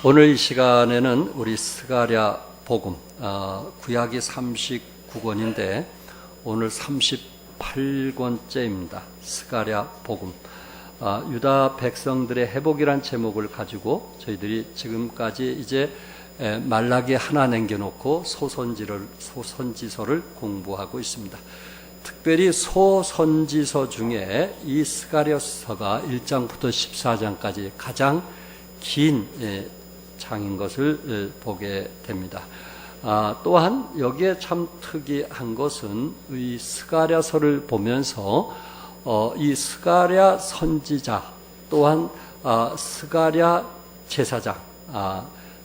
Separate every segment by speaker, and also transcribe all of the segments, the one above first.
Speaker 1: 오늘 이 시간에는 우리 스가랴 복음, 구약이 39권인데 오늘 38권째입니다. 스가랴 복음. 유다 백성들의 회복이란 제목을 가지고 저희들이 지금까지 이제 말라기 하나 남겨놓고 소선지서를 공부하고 있습니다. 특별히 소선지서 중에 이 스가랴서가 1장부터 14장까지 가장 긴 장인 것을 보게 됩니다. 또한 여기에 참 특이한 것은 이 스가랴서를 보면서 이 스가랴 선지자 또한 스가랴 제사장,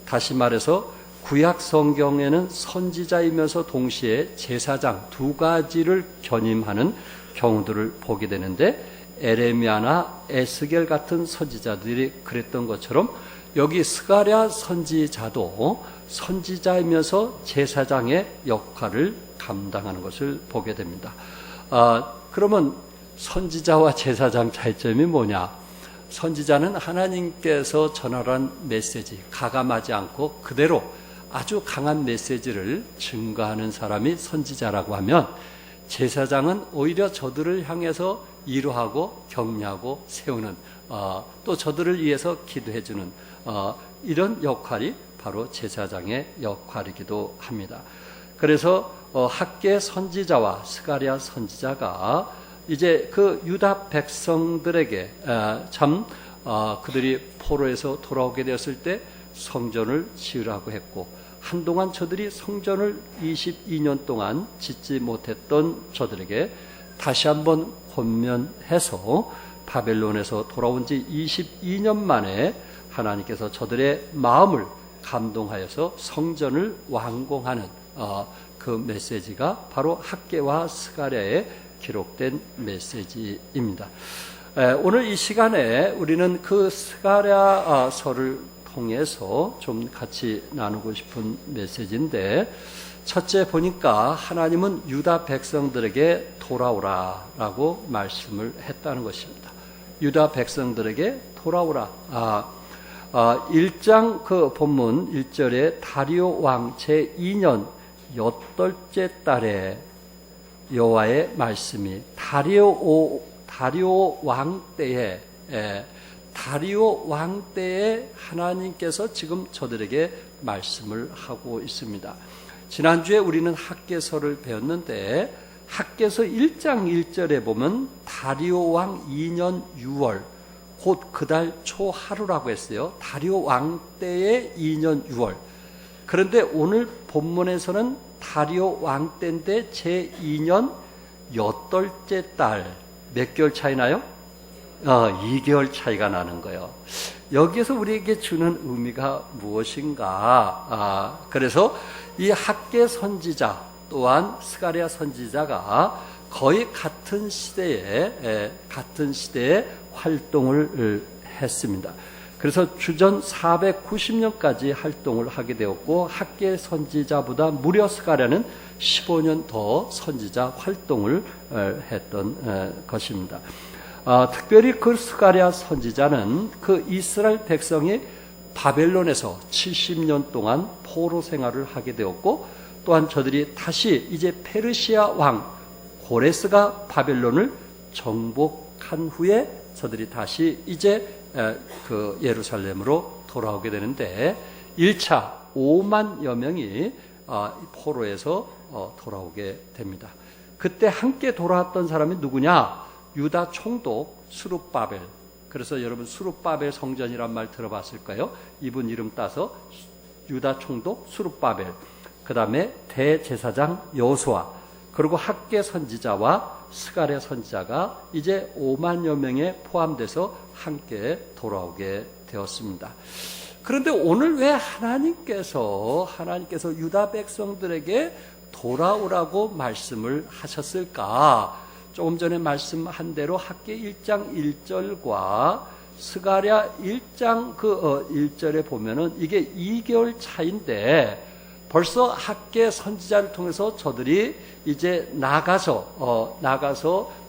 Speaker 1: 다시 말해서 구약 성경에는 선지자이면서 동시에 제사장 두 가지를 겸임하는 경우들을 보게 되는데, 에레미야나 에스겔 같은 선지자들이 그랬던 것처럼 여기 스가랴 선지자도 선지자이면서 제사장의 역할을 감당하는 것을 보게 됩니다. 그러면 선지자와 제사장 차이점이 뭐냐? 선지자는 하나님께서 전하란 메시지, 가감하지 않고 그대로 아주 강한 메시지를 증거하는 사람이 선지자라고 하면, 제사장은 오히려 저들을 향해서 위로하고 격려하고 세우는, 또 저들을 위해서 기도해주는 이런 역할이 바로 제사장의 역할이기도 합니다. 그래서 학계 선지자와 스가랴 선지자가 이제 그 유다 백성들에게 그들이 포로에서 돌아오게 되었을 때 성전을 지으라고 했고, 한동안 저들이 성전을 22년 동안 짓지 못했던 저들에게 다시 한번 권면해서 바벨론에서 돌아온 지 22년 만에 하나님께서 저들의 마음을 감동하여서 성전을 완공하는 그 메시지가 바로 학개와 스가랴에 기록된 메시지입니다. 오늘 이 시간에 우리는 그 스가랴서를 통해서 좀 같이 나누고 싶은 메시지인데, 첫째 보니까 하나님은 유다 백성들에게 돌아오라 라고 말씀을 했다는 것입니다. 유다 백성들에게 돌아오라. 1장 그 본문 1절에 다리오 왕 제2년 8째 달에 여호와의 말씀이 다리오 왕 때에 하나님께서 지금 저들에게 말씀을 하고 있습니다. 지난주에 우리는 학개서를 배웠는데, 학개서 1장 1절에 보면 다리오 왕 2년 6월 곧 그 달 초하루라고 했어요. 다리오 왕 때의 2년 6월. 그런데 오늘 본문에서는 다리오 왕 때인데 제2년 8째 달, 몇 개월 차이나요? 2개월 차이가 나는 거예요. 여기에서 우리에게 주는 의미가 무엇인가? 그래서 이 학개 선지자 또한 스가랴 선지자가 거의 같은 시대에 활동을 했습니다. 그래서 주전 490년까지 활동을 하게 되었고, 학개 선지자보다 무려 스가랴는 15년 더 선지자 활동을 했던 것입니다. 특별히 그 스가랴 선지자는 그 이스라엘 백성이 바벨론에서 70년 동안 포로 생활을 하게 되었고, 또한 저들이 다시 이제 페르시아 왕 고레스가 바벨론을 정복한 후에 저들이 다시 이제 그 예루살렘으로 돌아오게 되는데, 1차 5만여 명이 포로에서 돌아오게 됩니다. 그때 함께 돌아왔던 사람이 누구냐? 유다 총독 수룹바벨. 그래서 여러분 수룹바벨 성전이란 말 들어봤을까요? 이분 이름 따서 유다 총독 수룹바벨, 그 다음에 대제사장 여호수아, 그리고 학개 선지자와 스가랴 선지자가 이제 5만여 명에 포함돼서 함께 돌아오게 되었습니다. 그런데 오늘 왜 하나님께서 유다 백성들에게 돌아오라고 말씀을 하셨을까? 조금 전에 말씀한 대로 학개 1장 1절과 스가랴 1장 1절에 보면은 이게 2개월 차인데, 벌써 학개 선지자를 통해서 저들이 이제 나가서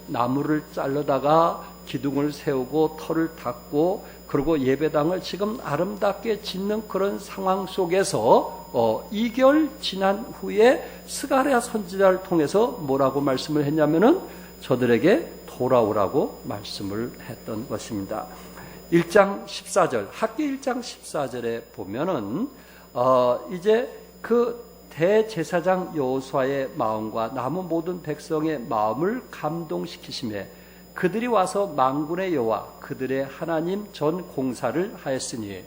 Speaker 1: 나무를 잘라다가 기둥을 세우고 터를 닦고 그리고 예배당을 지금 아름답게 짓는 그런 상황 속에서 2개월 지난 후에 스가랴 선지자를 통해서 뭐라고 말씀을 했냐면은 저들에게 돌아오라고 말씀을 했던 것입니다. 1장 14절, 학기 1장 14절에 보면은 이제 그 대제사장 여호수아의 마음과 남은 모든 백성의 마음을 감동시키심에 그들이 와서 만군의 여호와 그들의 하나님 전 공사를 하였으니,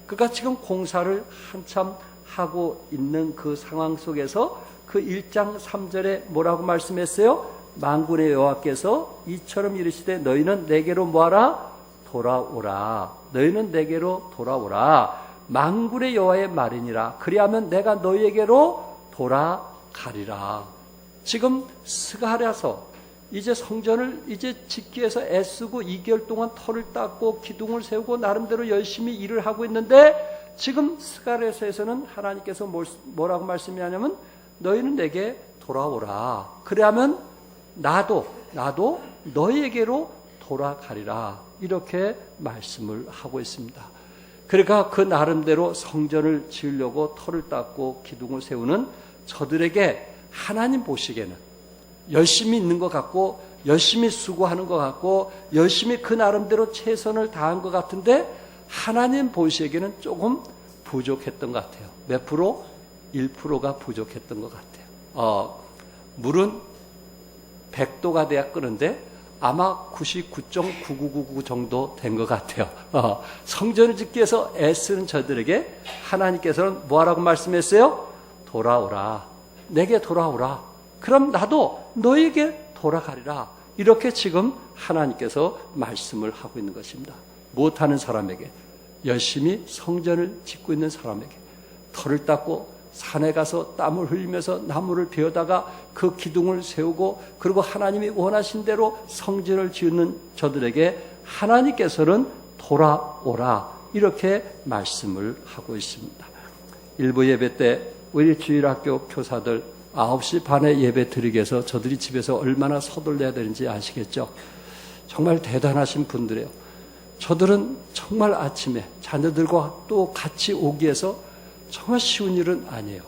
Speaker 1: 그가 지금 공사를 한참 하고 있는 그 상황 속에서 그 1장 3절에 뭐라고 말씀했어요? 만군의 여호와께서 이처럼 이르시되 너희는 내게로 뭐하라? 돌아오라. 너희는 내게로 돌아오라. 만군의 여호와의 말이니라. 그리하면 내가 너희에게로 돌아가리라. 지금 스가랴서 이제 성전을 이제 짓기 위해서 애쓰고 2개월 동안 터를 닦고 기둥을 세우고 나름대로 열심히 일을 하고 있는데, 지금 스가랴서에서는 하나님께서 뭐라고 말씀하냐면 너희는 내게 돌아오라. 그래야면 나도 너희에게로 돌아가리라. 이렇게 말씀을 하고 있습니다. 그러니까 그 나름대로 성전을 지으려고 터를 닦고 기둥을 세우는 저들에게 하나님 보시기에는 열심히 있는 것 같고 열심히 수고하는 것 같고 열심히 그 나름대로 최선을 다한 것 같은데, 하나님 보시기에는 조금 부족했던 것 같아요. 몇 프로? 1%가 부족했던 것 같아요. 물은 100도가 돼야 끓는데 아마 99.9999 정도 된 것 같아요. 성전을 짓기 위해서 애쓰는 저들에게 하나님께서는 뭐하라고 말씀했어요? 돌아오라. 내게 돌아오라. 그럼 나도 너에게 돌아가리라. 이렇게 지금 하나님께서 말씀을 하고 있는 것입니다. 못하는 사람에게, 열심히 성전을 짓고 있는 사람에게, 터를 닦고 산에 가서 땀을 흘리면서 나무를 베어다가 그 기둥을 세우고 그리고 하나님이 원하신 대로 성전을 지는 저들에게 하나님께서는 돌아오라. 이렇게 말씀을 하고 있습니다. 일부 예배 때 우리 주일학교 교사들 9시 반에 예배 드리기 위해서 저들이 집에서 얼마나 서둘러야 되는지 아시겠죠? 정말 대단하신 분들이에요. 저들은 정말 아침에 자녀들과 또 같이 오기 위해서 정말 쉬운 일은 아니에요.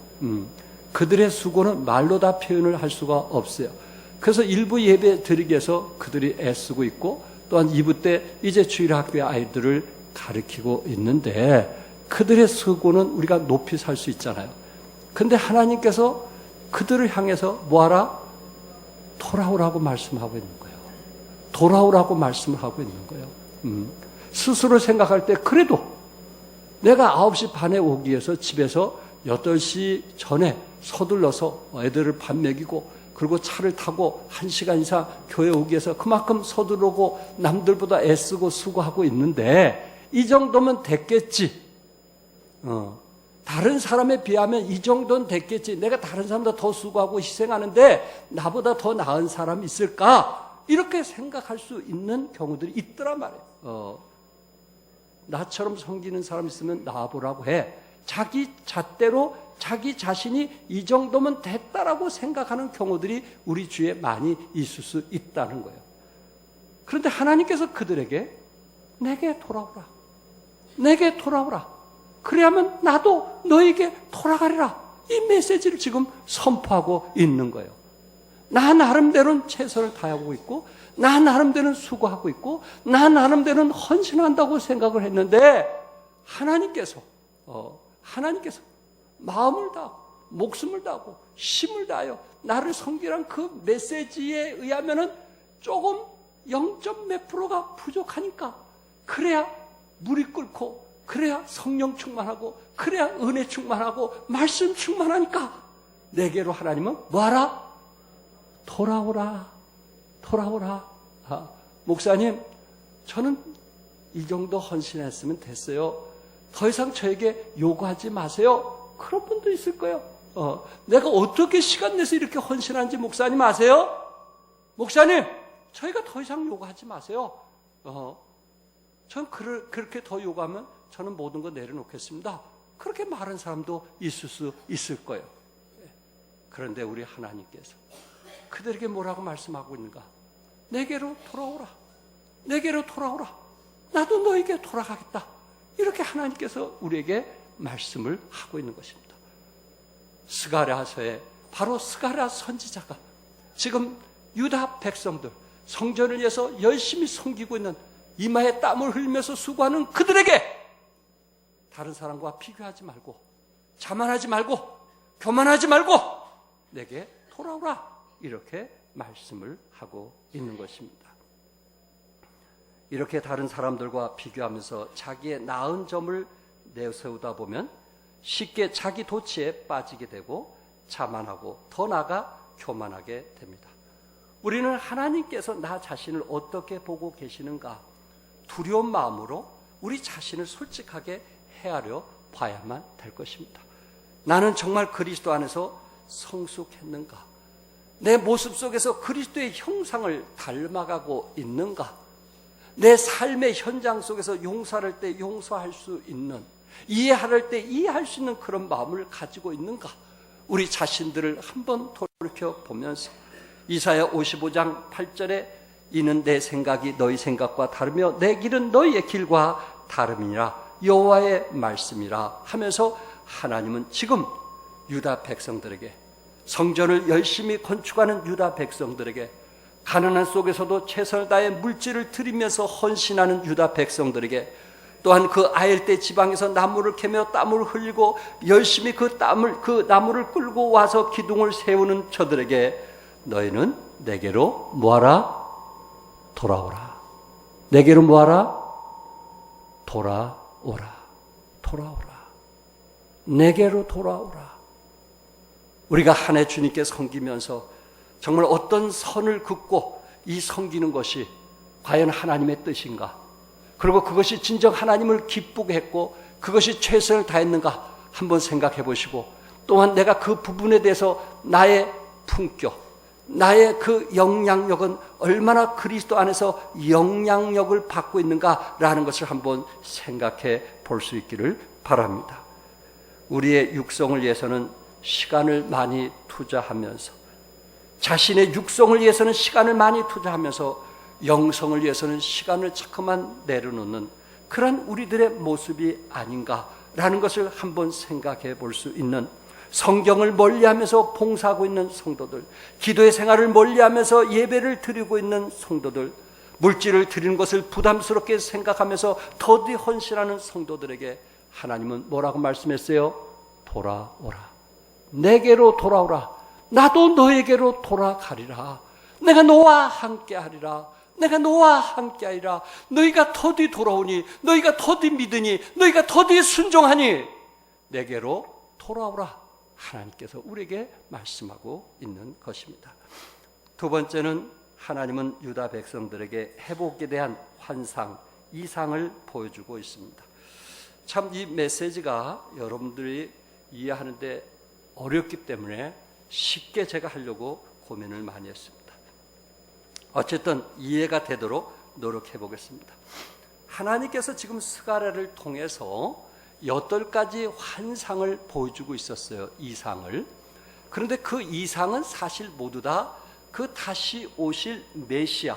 Speaker 1: 그들의 수고는 말로 다 표현을 할 수가 없어요. 그래서 일부 예배 드리기 위해서 그들이 애쓰고 있고, 또한 2부 때 이제 주일학교의 아이들을 가르치고 있는데, 그들의 수고는 우리가 높이 살 수 있잖아요. 근데 하나님께서 그들을 향해서 뭐하라? 돌아오라고 말씀하고 있는 거예요. 돌아오라고 말씀을 하고 있는 거예요. 스스로 생각할 때 그래도 내가 9시 반에 오기 위해서 집에서 8시 전에 서둘러서 애들을 밥 먹이고 그리고 차를 타고 1시간 이상 교회 오기 위해서 그만큼 서두르고 남들보다 애쓰고 수고하고 있는데, 이 정도면 됐겠지. 다른 사람에 비하면 이 정도는 됐겠지. 내가 다른 사람보다 더 수고하고 희생하는데 나보다 더 나은 사람이 있을까? 이렇게 생각할 수 있는 경우들이 있더란 말이에요. 나처럼 섬기는 사람 있으면 나와보라고 해. 자기 잣대로 자기 자신이 이 정도면 됐다라고 생각하는 경우들이 우리 주위에 많이 있을 수 있다는 거예요. 그런데 하나님께서 그들에게 내게 돌아오라. 내게 돌아오라. 그래야면 나도 너에게 돌아가리라. 이 메시지를 지금 선포하고 있는 거예요. 나 나름대로는 최선을 다하고 있고, 나 나름대로는 수고하고 있고, 나 나름대로는 헌신한다고 생각을 했는데, 하나님께서 마음을 다하고 목숨을 다하고 힘을 다하여 나를 섬기란 그 메시지에 의하면은 조금 0. 몇 %가 부족하니까, 그래야 물이 끓고, 그래야 성령 충만하고, 그래야 은혜 충만하고, 말씀 충만하니까 내게로 하나님은 뭐하라? 돌아오라. 돌아오라. 목사님, 저는 이 정도 헌신했으면 됐어요. 더 이상 저에게 요구하지 마세요. 그런 분도 있을 거예요. 내가 어떻게 시간 내서 이렇게 헌신한지 목사님 아세요? 목사님, 저희가 더 이상 요구하지 마세요. 전 그렇게 더 요구하면 저는 모든 거 내려놓겠습니다. 그렇게 말하는 사람도 있을 수 있을 거예요. 그런데 우리 하나님께서 그들에게 뭐라고 말씀하고 있는가? 내게로 돌아오라. 내게로 돌아오라. 나도 너에게 돌아가겠다. 이렇게 하나님께서 우리에게 말씀을 하고 있는 것입니다. 스가랴서에 바로 스가랴 선지자가 지금 유다 백성들, 성전을 위해서 열심히 섬기고 있는, 이마에 땀을 흘리면서 수고하는 그들에게 다른 사람과 비교하지 말고, 자만하지 말고, 교만하지 말고 내게 돌아오라, 이렇게 말씀을 하고 있는 것입니다. 이렇게 다른 사람들과 비교하면서 자기의 나은 점을 내세우다 보면 쉽게 자기 도취에 빠지게 되고 자만하고 더 나아가 교만하게 됩니다. 우리는 하나님께서 나 자신을 어떻게 보고 계시는가 두려운 마음으로 우리 자신을 솔직하게 헤아려 봐야만 될 것입니다. 나는 정말 그리스도 안에서 성숙했는가? 내 모습 속에서 그리스도의 형상을 닮아가고 있는가? 내 삶의 현장 속에서 용서할 때 용서할 수 있는, 이해할 때 이해할 수 있는 그런 마음을 가지고 있는가? 우리 자신들을 한번 돌이켜 보면서 이사야 55장 8절에 이는 내 생각이 너희 생각과 다르며 내 길은 너희의 길과 다름이니라, 여호와의 말씀이라 하면서 하나님은 지금 유다 백성들에게, 성전을 열심히 건축하는 유다 백성들에게, 가난한 속에서도 최선을 다해 물질을 들이면서 헌신하는 유다 백성들에게, 또한 그 아엘대 지방에서 나무를 캐며 땀을 흘리고 열심히 그 나무를 끌고 와서 기둥을 세우는 저들에게 너희는 내게로 뭐하라? 돌아오라. 내게로 뭐하라? 돌아오라. 돌아오라. 내게로 돌아오라. 우리가 한 해 주님께 섬기면서 정말 어떤 선을 긋고 이 섬기는 것이 과연 하나님의 뜻인가? 그리고 그것이 진정 하나님을 기쁘게 했고 그것이 최선을 다했는가 한번 생각해 보시고, 또한 내가 그 부분에 대해서 나의 품격, 나의 그 영향력은 얼마나 그리스도 안에서 영향력을 받고 있는가라는 것을 한번 생각해 볼 수 있기를 바랍니다. 우리의 육성을 위해서는 시간을 많이 투자하면서, 자신의 육성을 위해서는 시간을 많이 투자하면서 영성을 위해서는 시간을 자꾸만 내려놓는 그런 우리들의 모습이 아닌가라는 것을 한번 생각해 볼 수 있는, 성경을 멀리하면서 봉사하고 있는 성도들, 기도의 생활을 멀리하면서 예배를 드리고 있는 성도들, 물질을 드리는 것을 부담스럽게 생각하면서 더디 헌신하는 성도들에게 하나님은 뭐라고 말씀했어요? 돌아오라. 내게로 돌아오라. 나도 너에게로 돌아가리라. 내가 너와 함께하리라. 내가 너와 함께하리라. 너희가 더디 돌아오니, 너희가 더디 믿으니, 너희가 더디 순종하니 내게로 돌아오라. 하나님께서 우리에게 말씀하고 있는 것입니다. 두 번째는 하나님은 유다 백성들에게 회복에 대한 환상, 이상을 보여주고 있습니다. 참 이 메시지가 여러분들이 이해하는데 어렵기 때문에 쉽게 제가 하려고 고민을 많이 했습니다. 어쨌든 이해가 되도록 노력해 보겠습니다. 하나님께서 지금 스가랴를 통해서 8가지 환상을 보여주고 있었어요. 이상을. 그런데 그 이상은 사실 모두 다 그 다시 오실 메시아,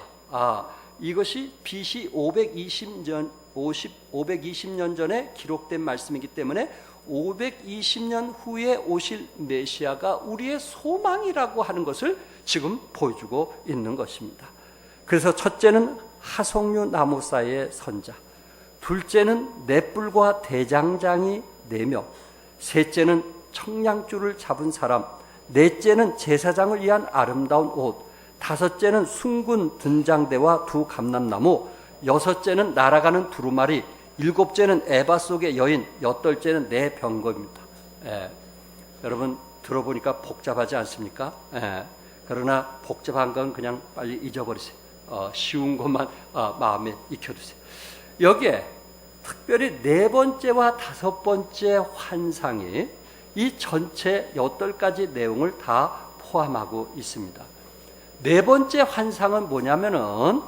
Speaker 1: 이것이 BC 520년 전에 기록된 말씀이기 때문에 520년 후에 오실 메시아가 우리의 소망이라고 하는 것을 지금 보여주고 있는 것입니다. 그래서 첫째는 하석류 나무 사이의 선자, 둘째는 넷불과 대장장이 4명, 셋째는 청량줄을 잡은 사람, 넷째는 제사장을 위한 아름다운 옷, 다섯째는 숭근 등장대와 2 감람나무, 여섯째는 날아가는 두루마리, 일곱째는 에바 속의 여인, 여덟째는 내 병거입니다. 여러분 들어보니까 복잡하지 않습니까? 그러나 복잡한 건 그냥 빨리 잊어버리세요. 쉬운 것만 마음에 익혀두세요. 여기에 특별히 4번째와 5번째 환상이 이 전체 8가지 내용을 다 포함하고 있습니다. 4번째 환상은 뭐냐면은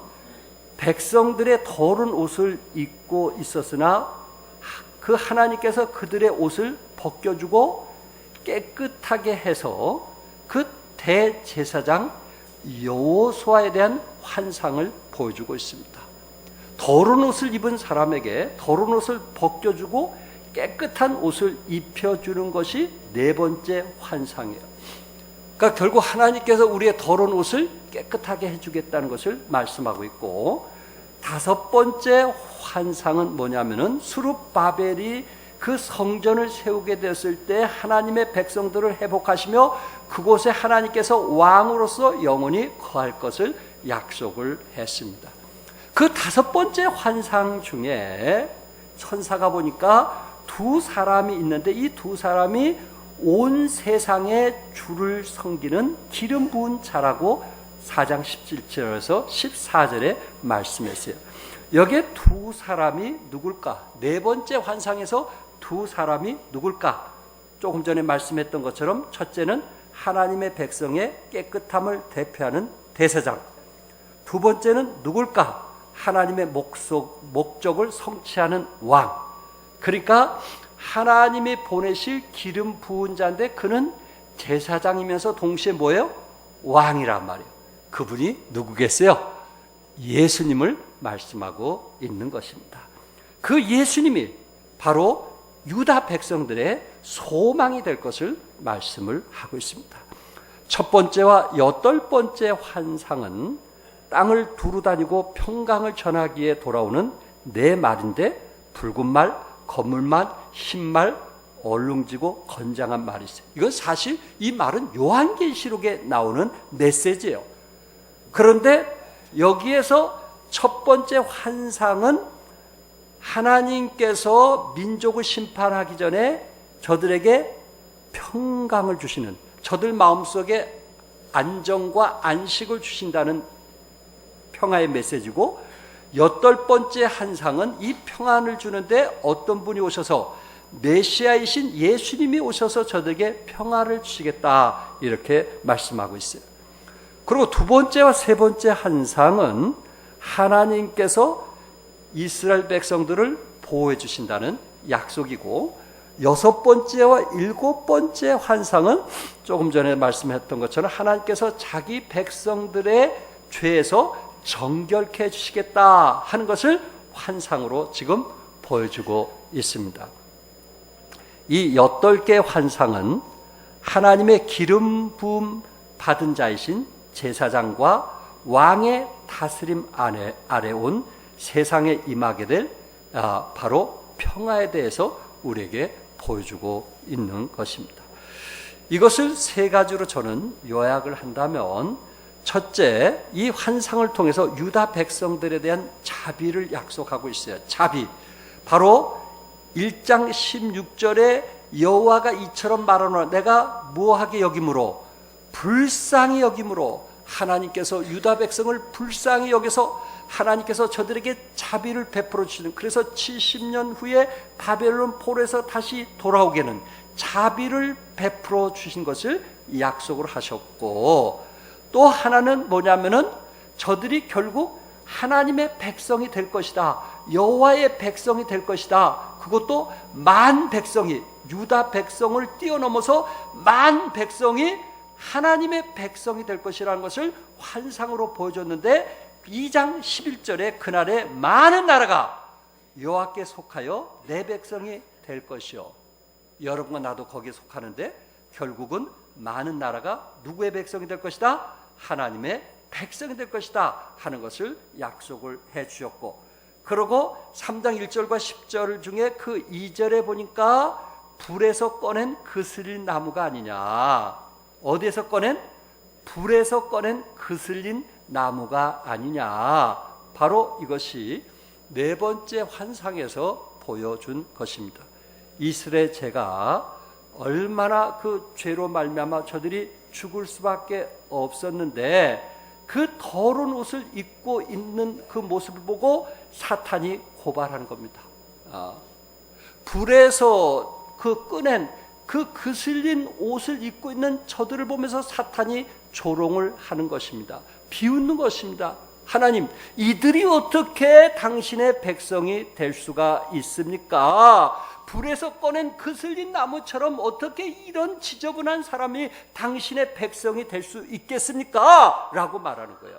Speaker 1: 백성들의 더러운 옷을 입고 있었으나 그 하나님께서 그들의 옷을 벗겨주고 깨끗하게 해서 그 대제사장 여호수아에 대한 환상을 보여주고 있습니다. 더러운 옷을 입은 사람에게 더러운 옷을 벗겨주고 깨끗한 옷을 입혀주는 것이 네 번째 환상이에요. 그러니까 결국 하나님께서 우리의 더러운 옷을 깨끗하게 해주겠다는 것을 말씀하고 있고, 다섯 번째 환상은 뭐냐면은 수룹바벨이 그 성전을 세우게 되었을 때 하나님의 백성들을 회복하시며 그곳에 하나님께서 왕으로서 영원히 거할 것을 약속을 했습니다. 그 다섯 번째 환상 중에 천사가 보니까 두 사람이 있는데, 이 두 사람이 온 세상에 주를 섬기는 기름 부은 자라고 4장 17절에서 14절에 말씀했어요. 여기에 두 사람이 누굴까? 네 번째 환상에서 두 사람이 누굴까? 조금 전에 말씀했던 것처럼 첫째는 하나님의 백성의 깨끗함을 대표하는 대제사장, 두 번째는 누굴까? 하나님의 목적을 성취하는 왕. 그러니까 하나님이 보내실 기름 부은 자인데 그는 제사장이면서 동시에 뭐예요? 왕이란 말이에요. 그분이 누구겠어요? 예수님을 말씀하고 있는 것입니다. 그 예수님이 바로 유다 백성들의 소망이 될 것을 말씀을 하고 있습니다. 첫 번째와 여덟 번째 환상은 땅을 두루다니고 평강을 전하기에 돌아오는 네 말인데, 붉은 말, 검은 말, 흰 말, 얼룩지고 건장한 말이 있어요. 이건 사실 이 말은 요한계시록에 나오는 메시지예요. 그런데 여기에서 첫 번째 환상은 하나님께서 민족을 심판하기 전에 저들에게 평강을 주시는, 저들 마음속에 안정과 안식을 주신다는 평화의 메시지고, 여덟 번째 환상은 이 평안을 주는데 어떤 분이 오셔서 메시아이신 예수님이 오셔서 저들에게 평화를 주시겠다, 이렇게 말씀하고 있어요. 그리고 두 번째와 세 번째 환상은 하나님께서 이스라엘 백성들을 보호해 주신다는 약속이고, 여섯 번째와 일곱 번째 환상은 조금 전에 말씀했던 것처럼 하나님께서 자기 백성들의 죄에서 정결케 해주시겠다 하는 것을 환상으로 지금 보여주고 있습니다. 이 여덟 개의 환상은 하나님의 기름 부음 받은 자이신 제사장과 왕의 다스림 아래 온 세상에 임하게 될 바로 평화에 대해서 우리에게 보여주고 있는 것입니다. 이것을 세 가지로 저는 요약을 한다면, 첫째, 이 환상을 통해서 유다 백성들에 대한 자비를 약속하고 있어요. 자비. 바로 1장 16절에 여호와가 이처럼 말하노라, 내가 무엇하게 여김으로, 불쌍히 여김으로, 하나님께서 유다 백성을 불쌍히 여겨서 하나님께서 저들에게 자비를 베풀어 주시는, 그래서 70년 후에 바벨론 포로에서 다시 돌아오게는 자비를 베풀어 주신 것을 약속을 하셨고, 또 하나는 뭐냐면은 저들이 결국 하나님의 백성이 될 것이다, 여호와의 백성이 될 것이다. 그것도 만 백성이, 유다 백성을 뛰어넘어서 만 백성이 하나님의 백성이 될 것이라는 것을 환상으로 보여줬는데, 2장 11절에 그날에 많은 나라가 여호와께 속하여 내 백성이 될 것이요. 여러분과 나도 거기에 속하는데 결국은 많은 나라가 누구의 백성이 될 것이다? 하나님의 백성이 될 것이다 하는 것을 약속을 해 주셨고, 그리고 3장 1절과 10절 중에 그 2절에 보니까 불에서 꺼낸 그슬린 나무가 아니냐. 어디에서 꺼낸? 불에서 꺼낸 그슬린 나무가 아니냐. 바로 이것이 네 번째 환상에서 보여준 것입니다. 이스라엘 죄가 얼마나 그 죄로 말미암아 저들이 죽을 수밖에 없었는데, 그 더러운 옷을 입고 있는 그 모습을 보고 사탄이 고발하는 겁니다. 불에서 그 꺼낸 그 그슬린 옷을 입고 있는 저들을 보면서 사탄이 조롱을 하는 것입니다. 비웃는 것입니다. 하나님, 이들이 어떻게 당신의 백성이 될 수가 있습니까? 불에서 꺼낸 그슬린 나무처럼 어떻게 이런 지저분한 사람이 당신의 백성이 될 수 있겠습니까? 라고 말하는 거예요.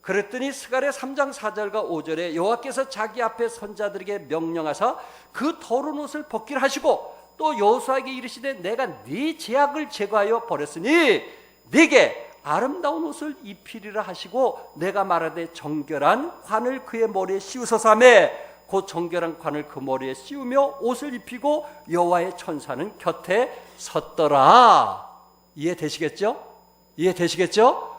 Speaker 1: 그랬더니 스가랴 3장 4절과 5절에 여호와께서 자기 앞에 선자들에게 명령하사 그 더러운 옷을 벗기라 하시고 또 여호수아에게 이르시되 내가 네 죄악을 제거하여 버렸으니 네게 아름다운 옷을 입히리라 하시고 내가 말하되 정결한 관을 그의 머리에 씌우소서 하며 곧 정결한 관을 그 머리에 씌우며 옷을 입히고 여호와의 천사는 곁에 섰더라. 이해되시겠죠? 이해되시겠죠?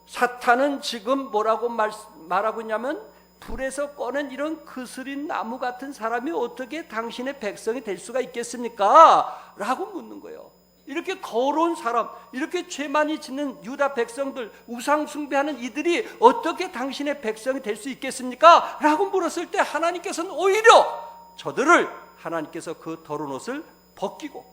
Speaker 1: 사탄은 지금 뭐라고 말하고 있냐면 불에서 꺼낸 이런 그스린 나무 같은 사람이 어떻게 당신의 백성이 될 수가 있겠습니까? 라고 묻는 거예요. 이렇게 거룩한 사람, 이렇게 죄 많이 짓는 유다 백성들, 우상 숭배하는 이들이 어떻게 당신의 백성이 될 수 있겠습니까? 라고 물었을 때 하나님께서는 오히려 저들을 하나님께서 그 더러운 옷을 벗기고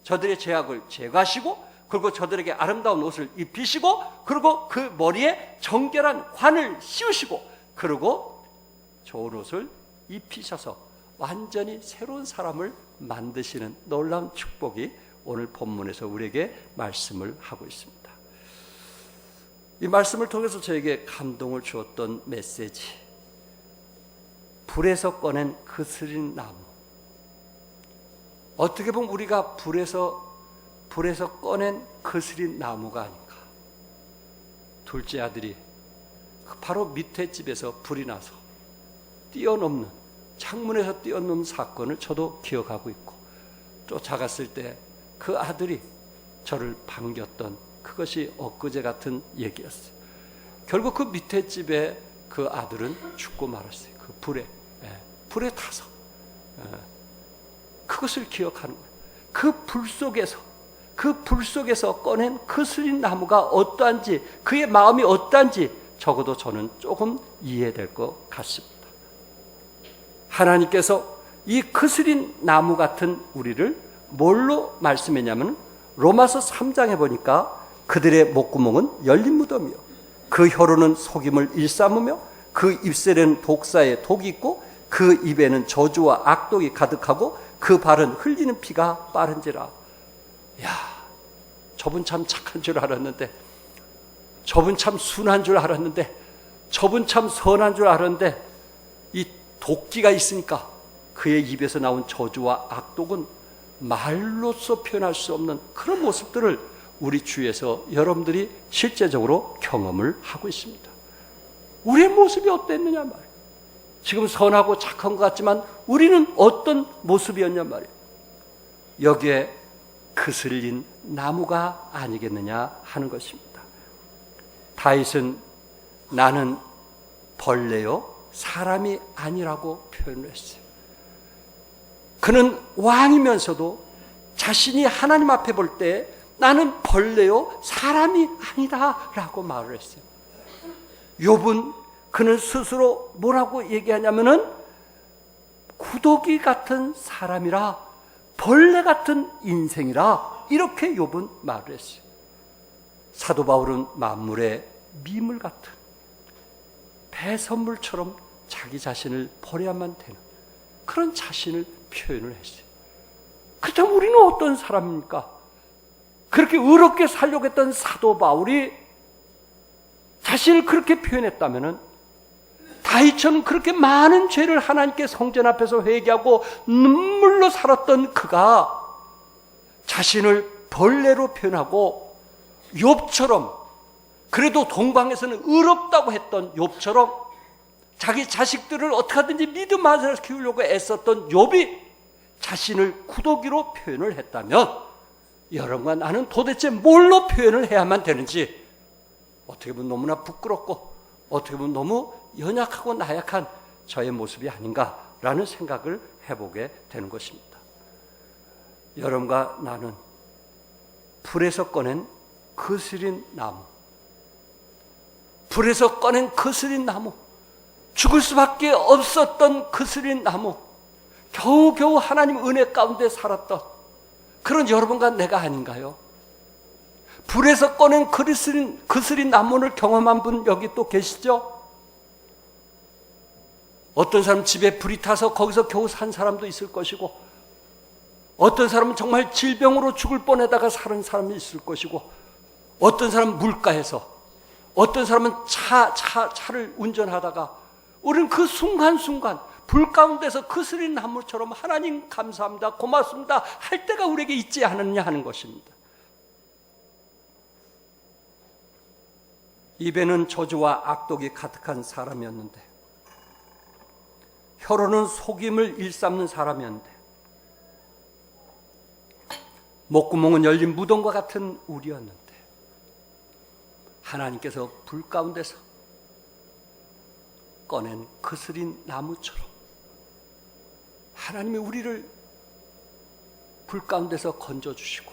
Speaker 1: 저들의 죄악을 제거하시고 그리고 저들에게 아름다운 옷을 입히시고 그리고 그 머리에 정결한 관을 씌우시고 그리고 좋은 옷을 입히셔서 완전히 새로운 사람을 만드시는 놀라운 축복이 오늘 본문에서 우리에게 말씀을 하고 있습니다. 이 말씀을 통해서 저에게 감동을 주었던 메시지, 불에서 꺼낸 그스린 나무. 어떻게 보면 우리가 불에서 꺼낸 그스린 나무가 아닌가. 둘째 아들이 바로 밑에 집에서 불이 나서 뛰어넘는, 창문에서 뛰어넘는 사건을 저도 기억하고 있고, 쫓아갔을 때 그 아들이 저를 반겼던 그것이 엊그제 같은 얘기였어요. 결국 그 밑에 집에 그 아들은 죽고 말았어요. 그 불에 타서. 그것을 기억하는 거예요. 그 불 속에서 꺼낸 그스린 나무가 어떠한지, 그의 마음이 어떠한지 적어도 저는 조금 이해될 것 같습니다. 하나님께서 이 그스린 나무 같은 우리를 뭘로 말씀했냐면 로마서 3장에 보니까 그들의 목구멍은 열린 무덤이요 그 혀로는 속임을 일삼으며 그 입술에는 독사의 독이 있고 그 입에는 저주와 악독이 가득하고 그 발은 흘리는 피가 빠른지라. 야, 저분 참 착한 줄 알았는데, 저분 참 순한 줄 알았는데, 저분 참 선한 줄 알았는데 이 도끼가 있으니까 그의 입에서 나온 저주와 악독은 말로써 표현할 수 없는 그런 모습들을 우리 주위에서 여러분들이 실제적으로 경험을 하고 있습니다. 우리의 모습이 어땠느냐 말이에요. 지금 선하고 착한 것 같지만 우리는 어떤 모습이었냐 말이에요. 여기에 그슬린 나무가 아니겠느냐 하는 것입니다. 다윗은 나는 벌레요 사람이 아니라고 표현을 했어요. 그는 왕이면서도 자신이 하나님 앞에 볼 때 나는 벌레요 사람이 아니다 라고 말을 했어요. 욥은 그는 스스로 뭐라고 얘기하냐면은 구더기 같은 사람이라, 벌레 같은 인생이라, 이렇게 욥은 말을 했어요. 사도 바울은 만물의 미물 같은 배선물처럼 자기 자신을 버려야만 되는 그런 자신을 표현을 했어요. 그렇다면 우리는 어떤 사람입니까? 그렇게 의롭게 살려고 했던 사도 바울이 자신을 그렇게 표현했다면 다윗처럼 그렇게 많은 죄를 하나님께 성전 앞에서 회개하고 눈물로 살았던 그가 자신을 벌레로 표현하고 욥처럼, 그래도 동방에서는 의롭다고 했던 욥처럼 자기 자식들을 어떻게 하든지 믿음 안에서 키우려고 애썼던 욥이 자신을 구더기로 표현을 했다면 여러분과 나는 도대체 뭘로 표현을 해야만 되는지 어떻게 보면 너무나 부끄럽고 어떻게 보면 너무 연약하고 나약한 저의 모습이 아닌가라는 생각을 해보게 되는 것입니다. 여러분과 나는 불에서 꺼낸 그스린 나무, 불에서 꺼낸 그스린 나무, 죽을 수밖에 없었던 그스린 나무, 겨우겨우 하나님 은혜 가운데 살았던 그런 여러분과 내가 아닌가요? 불에서 꺼낸 그스린 나무를 경험한 분 여기 또 계시죠? 어떤 사람 집에 불이 타서 거기서 겨우 산 사람도 있을 것이고, 어떤 사람은 정말 질병으로 죽을 뻔하다가 사는 사람이 있을 것이고, 어떤 사람은 물가에서, 어떤 사람은 차를 운전하다가 우리는 그 순간순간 불 가운데서 그스린 나무처럼 하나님 감사합니다, 고맙습니다 할 때가 우리에게 있지 않느냐 하는 것입니다. 입에는 저주와 악독이 가득한 사람이었는데, 혀로는 속임을 일삼는 사람이었는데, 목구멍은 열린 무덤과 같은 우리였는데, 하나님께서 불 가운데서 꺼낸 그스린 나무처럼 하나님이 우리를 불 가운데서 건져주시고,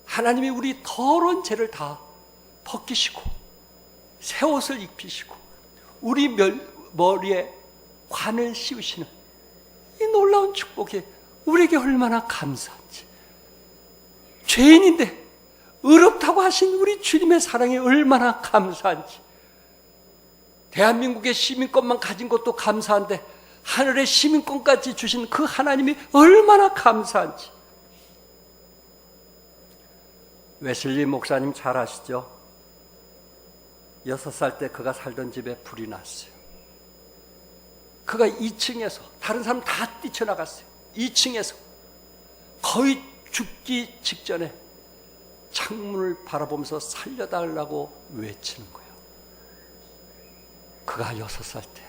Speaker 1: 하나님이 우리 더러운 죄를 다 벗기시고 새 옷을 입히시고 우리 머리에 관을 씌우시는 이 놀라운 축복이 우리에게 얼마나 감사한지, 죄인인데 의롭다고 하신 우리 주님의 사랑이 얼마나 감사한지, 대한민국의 시민권만 가진 것도 감사한데 하늘의 시민권까지 주신 그 하나님이 얼마나 감사한지. 웨슬리 목사님 잘 아시죠? 6살 때 그가 살던 집에 불이 났어요. 그가 2층에서, 다른 사람 다 뛰쳐나갔어요. 2층에서 거의 죽기 직전에 창문을 바라보면서 살려달라고 외치는 거예요. 그가 6살 때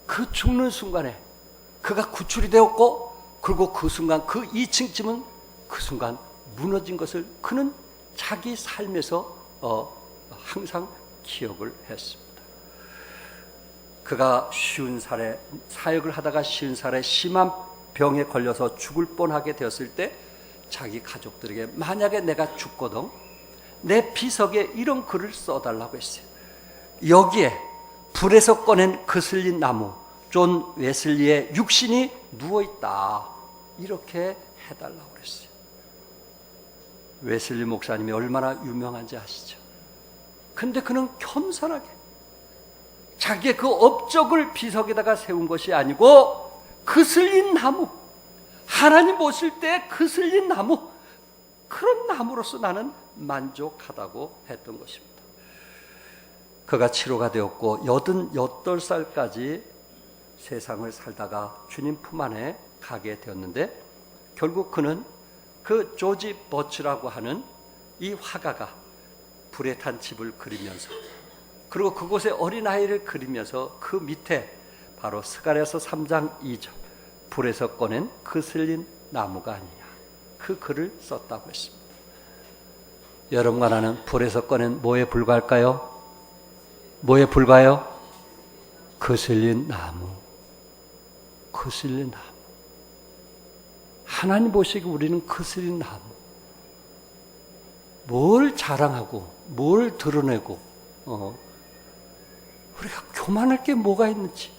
Speaker 1: 그 죽는 순간에 그가 구출이 되었고, 그리고 그 순간 그 2층 집은 그 순간 무너진 것을 그는 자기 삶에서 항상 기억을 했습니다. 그가 50살에 사역을 하다가 50살에 심한 병에 걸려서 죽을 뻔하게 되었을 때 자기 가족들에게 만약에 내가 죽거든 내 비석에 이런 글을 써달라고 했어요. 여기에 불에서 꺼낸 그슬린 나무 존 웨슬리의 육신이 누워있다, 이렇게 해달라고 그랬어요. 웨슬리 목사님이 얼마나 유명한지 아시죠? 근데 그는 겸손하게 자기의 그 업적을 비석에다가 세운 것이 아니고 그슬린 나무, 하나님 보실 때 그슬린 나무, 그런 나무로서 나는 만족하다고 했던 것입니다. 그가 치료가 되었고 88살까지 세상을 살다가 주님 품 안에 가게 되었는데, 결국 그는 그 조지 버치라고 하는 이 화가가 불에 탄 집을 그리면서, 그리고 그곳에 어린아이를 그리면서 그 밑에 바로 스가랴서 3장 2절 불에서 꺼낸 그슬린 나무가 아니냐, 그 글을 썼다고 했습니다. 여러분과 나는 불에서 꺼낸 뭐에 불과할까요? 뭐에 불과해요? 그슬린 나무. 그슬린 나무. 하나님 보시기 우리는 그슬린 나무. 뭘 자랑하고 뭘 드러내고 우리가 교만할 게 뭐가 있는지,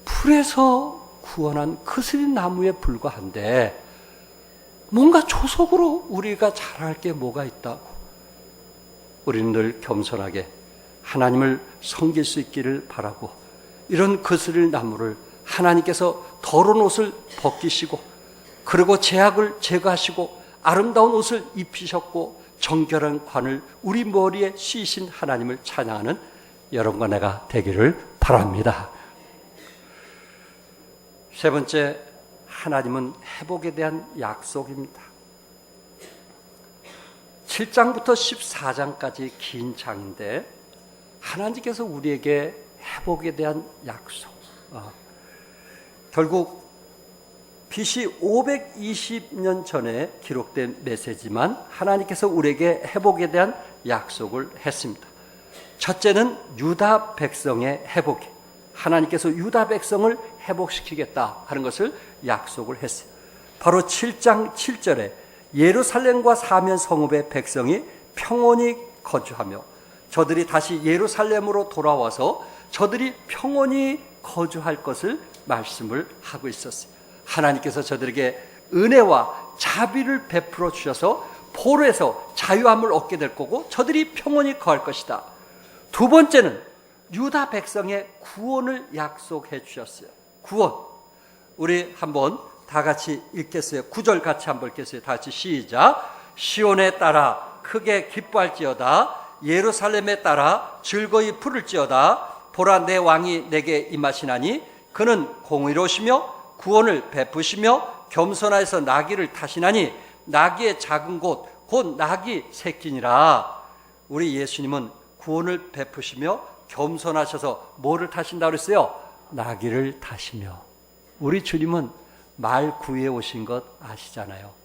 Speaker 1: 불에서 구원한 그슬린 나무에 불과한데 뭔가 조속으로 우리가 자랑할 게 뭐가 있다고. 우리는 늘 겸손하게 하나님을 섬길 수 있기를 바라고, 이런 그슬린 나무를 하나님께서 더러운 옷을 벗기시고, 그리고 죄악을 제거하시고 아름다운 옷을 입히셨고 정결한 관을 우리 머리에 씌신 하나님을 찬양하는 여러분과 내가 되기를 바랍니다. 세 번째, 하나님은 회복에 대한 약속입니다. 7장부터 14장까지 긴 장인데 하나님께서 우리에게 회복에 대한 약속, 결국 BC 520년 전에 기록된 메시지만 하나님께서 우리에게 회복에 대한 약속을 했습니다. 첫째는 유다 백성의 회복, 하나님께서 유다 백성을 회복시키겠다 하는 것을 약속을 했어요. 바로 7장 7절에 예루살렘과 사면 성읍의 백성이 평온히 거주하며 저들이 다시 예루살렘으로 돌아와서 저들이 평온히 거주할 것을 말씀을 하고 있었어요. 하나님께서 저들에게 은혜와 자비를 베풀어 주셔서 포로에서 자유함을 얻게 될 거고 저들이 평온히 거할 것이다. 두 번째는 유다 백성의 구원을 약속해 주셨어요. 구원. 우리 한번 다 같이 읽겠어요. 9절 같이 한번 읽겠어요. 다 같이 시작. 시온에 따라 크게 기뻐할지어다. 예루살렘에 따라 즐거이 부를지어다. 보라, 내 왕이 내게 임하시나니 그는 공의로우시며 구원을 베푸시며 겸손하여서 나귀를 타시나니 나귀의 작은 곳 곧 나귀 새끼니라. 우리 예수님은 구원을 베푸시며 겸손하셔서 뭐를 타신다고 그랬어요? 나귀를 타시며. 우리 주님은 말 구해 오신 것 아시잖아요.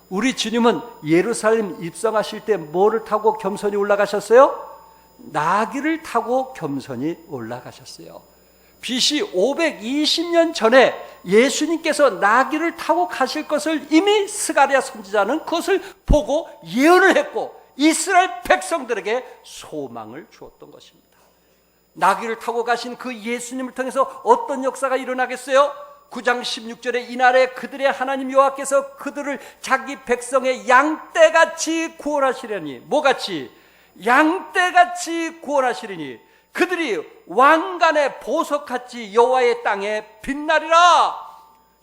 Speaker 1: 우리 주님은 예루살렘 입성하실 때 뭐를 타고 겸손히 올라가셨어요? 나귀를 타고 겸손히 올라가셨어요. BC 520년 전에 예수님께서 나귀를 타고 가실 것을 이미 스가랴 선지자는 그것을 보고 예언을 했고 이스라엘 백성들에게 소망을 주었던 것입니다. 나귀를 타고 가신 그 예수님을 통해서 어떤 역사가 일어나겠어요? 9장 16절에 이날에 그들의 하나님 여호와께서 그들을 자기 백성의 양떼같이 구원하시려니, 뭐같이? 양떼같이 구원하시리니 그들이 왕관의 보석같이 여호와의 땅에 빛나리라.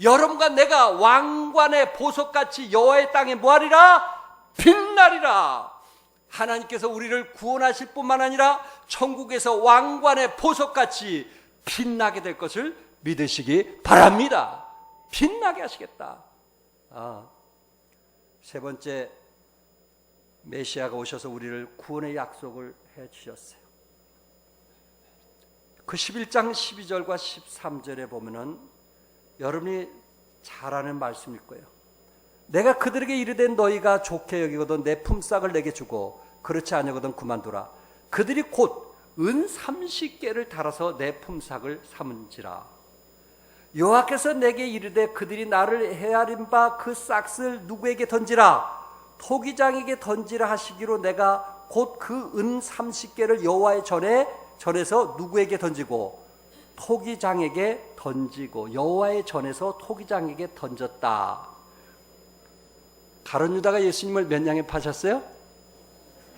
Speaker 1: 여러분과 내가 왕관의 보석같이 여호와의 땅에 뭐하리라? 빛나리라. 하나님께서 우리를 구원하실 뿐만 아니라 천국에서 왕관의 보석같이 빛나게 될 것을 믿으시기 바랍니다. 빛나게 하시겠다. 세 번째, 메시아가 오셔서 우리를 구원의 약속을 해 주셨어요. 그 11장 12절과 13절에 보면은 여러분이 잘 아는 말씀일 거예요. 내가 그들에게 이르되 너희가 좋게 여기거든 내 품삯을 내게 주고 그렇지 아니거든 그만두라. 그들이 곧 은 30개를 달아서 내 품삯을 삼은지라. 여호와께서 내게 이르되 그들이 나를 헤아린 바 그 싹을 누구에게 던지라. 토기장에게 던지라 하시기로 내가 곧 그 은 30개를 여호와의 전에서 누구에게 던지고 토기장에게 던지고 여호와의 전에서 토기장에게 던졌다. 가룟 유다가 예수님을 몇 양에 파셨어요?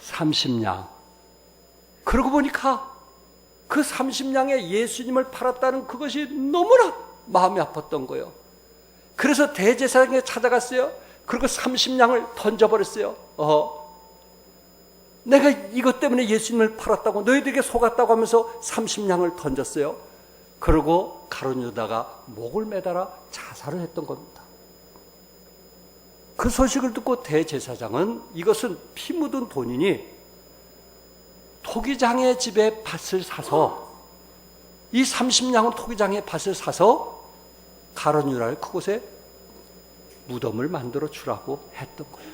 Speaker 1: 30냥. 그러고 보니까 그 30냥에 예수님을 팔았다는 그것이 너무나 마음이 아팠던 거예요. 그래서 대제사장에 찾아갔어요. 그리고 30냥을 던져버렸어요. 내가 이것 때문에 예수님을 팔았다고, 너희들에게 속았다고 하면서 30냥을 던졌어요. 그리고 가룟 유다가 목을 매달아 자살을 했던 겁니다. 그 소식을 듣고 대제사장은 이것은 피 묻은 돈이니 토기장의 집에 밭을 사서, 이 30냥은 토기장의 밭을 사서 가룟 유다를 그곳에 무덤을 만들어 주라고 했던 거예요.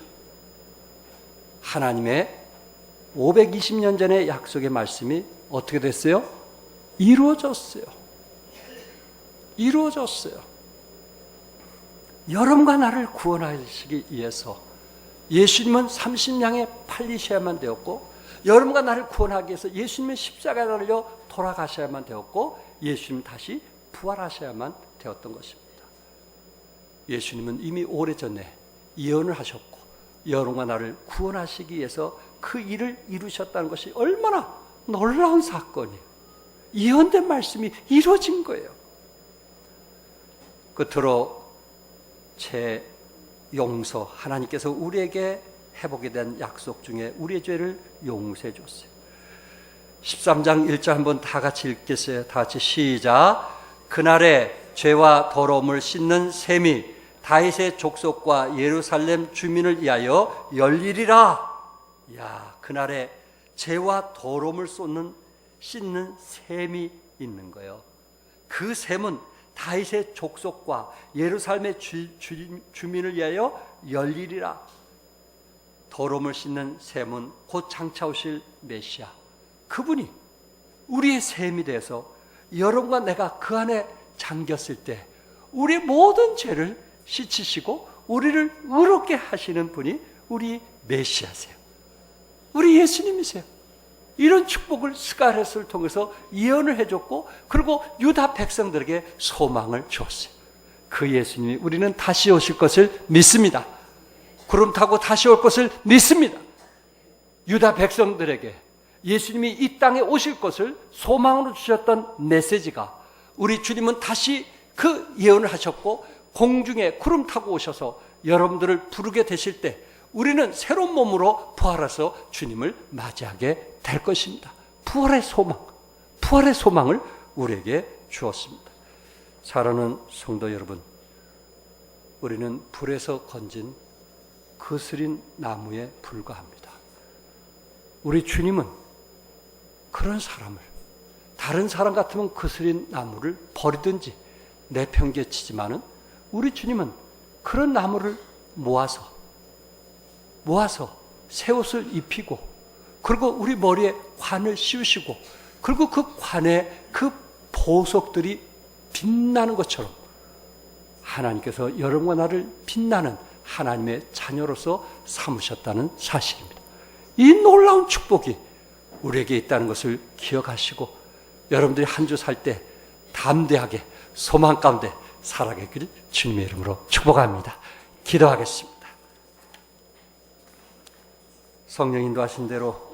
Speaker 1: 하나님의 520년 전의 약속의 말씀이 어떻게 됐어요? 이루어졌어요. 이루어졌어요. 여러분과 나를 구원하시기 위해서 예수님은 30냥에 팔리셔야만 되었고, 여러분과 나를 구원하기 위해서 예수님의 십자가에 달려 돌아가셔야만 되었고, 예수님 다시 부활하셔야만 되었던 것입니다. 예수님은 이미 오래전에 예언을 하셨고 여러분과 나를 구원하시기 위해서 그 일을 이루셨다는 것이 얼마나 놀라운 사건이에요. 예언된 말씀이 이루어진 거예요. 끝으로 제 용서, 하나님께서 우리에게 회복에 대한 약속 중에 우리의 죄를 용서해 줬어요. 13장 1절 한번 다 같이 읽겠어요. 다 같이 시작. 그날에 죄와 더러움을 씻는 셈이 다윗의 족속과 예루살렘 주민을 위하여 열리리라. 야, 그날에 죄와 더러움을 씻는 셈이 있는 거예요. 그 셈은 다윗의 족속과 예루살렘의 주민을 위하여 열리리라. 더러움을 씻는 셈은 곧 장차 오실 메시아, 그분이 우리의 셈이 돼서 여러분과 내가 그 안에 잠겼을 때 우리의 모든 죄를 씻으시고 우리를 의롭게 하시는 분이 우리 메시아세요. 우리 예수님이세요. 이런 축복을 스가랴를 통해서 예언을 해줬고, 그리고 유다 백성들에게 소망을 주었어요. 그 예수님이 우리는 다시 오실 것을 믿습니다. 구름 타고 다시 올 것을 믿습니다. 유다 백성들에게 예수님이 이 땅에 오실 것을 소망으로 주셨던 메시지가, 우리 주님은 다시 그 예언을 하셨고 공중에 구름 타고 오셔서 여러분들을 부르게 되실 때 우리는 새로운 몸으로 부활해서 주님을 맞이하게 될 것입니다. 부활의 소망을 우리에게 주었습니다. 사랑하는 성도 여러분, 우리는 불에서 건진 거스린 나무에 불과합니다. 우리 주님은 그런 사람을, 다른 사람 같으면 거스린 나무를 버리든지 내팽개치지만은 우리 주님은 그런 나무를 모아서 새 옷을 입히고, 그리고 우리 머리에 관을 씌우시고, 그리고 그 관에 그 보석들이 빛나는 것처럼 하나님께서 여러분과 나를 빛나는 하나님의 자녀로서 삼으셨다는 사실입니다. 이 놀라운 축복이 우리에게 있다는 것을 기억하시고, 여러분들이 한 주 살 때 담대하게 소망 가운데 살아가길 주님의 이름으로 축복합니다. 기도하겠습니다. 성령 인도하신 대로